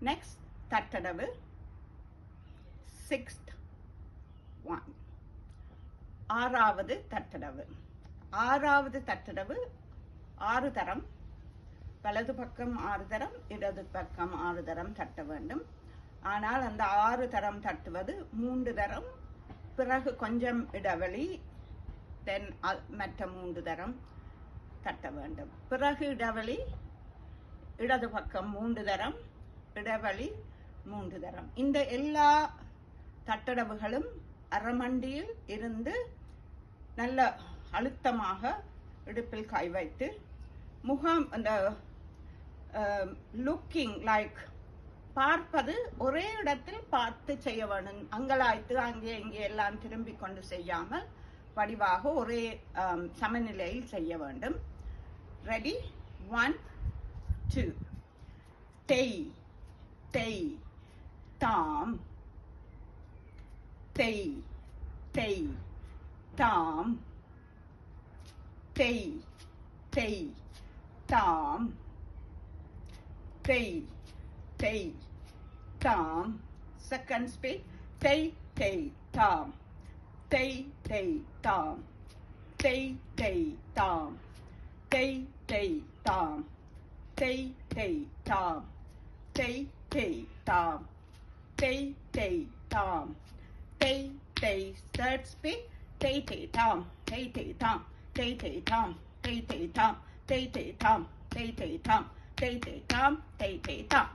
Next, தட்டடவு. Sixth one. ஆறாவது தட்டடவு. ஆறாவது தட்டடவு 6 தரம். வலது பக்கம் 6 தரம், இடது பக்கம் 6 தரம் தட்ட வேண்டும். ஆனால் அந்த 6 தரம் தட்டுவது 3 தரம், பிறகு கொஞ்சம் இடைவெளி, தென் மற்ற 3 தரம் தட்ட வேண்டும். பிறகு இடைவெளி, இடது பக்கம் 3 தரம், இடைவெளி 3 தரம். இந்த எல்லா தட்டடவுகளும் அரைமண்டியில் இருந்து நல்ல அழுத்தமாக இடுப்பில் கை வைத்து முகம் அந்த லுக்கிங் லைக் பார்ப்பது ஒரே இடத்தில் பார்த்து செய்ய வேண்டும். அங்கலாய்த்து அங்கே இங்கே எல்லாம் திரும்பிக் கொண்டு செய்யாமல் வடிவாக ஒரே சமநிலையில் செய்ய வேண்டும். ரெடி? 1 2. தேய் தேய் தாம், தேய் தேய் தாம், தேய் தேய் தாம், தேய் தேய் தாம். Second speed. தேய் தேய் தாம், தேய் தேய் தாம், தேய் தேய் தாம், தேய் தேய் தாம், தேய் தேய் தாம், தேய் தேய் தாம், தேய் தேய் தாம், தேய் தேய். Third speed. தேய் தேய் தாம், தேய் தேய் தாம், தேய் தேய் தாம், தேய் தேய் தாம், தேய் தேய் தாம், தேய் தேய் தாம், தேய் தேய் தாம், தேய் தேய் தாம்.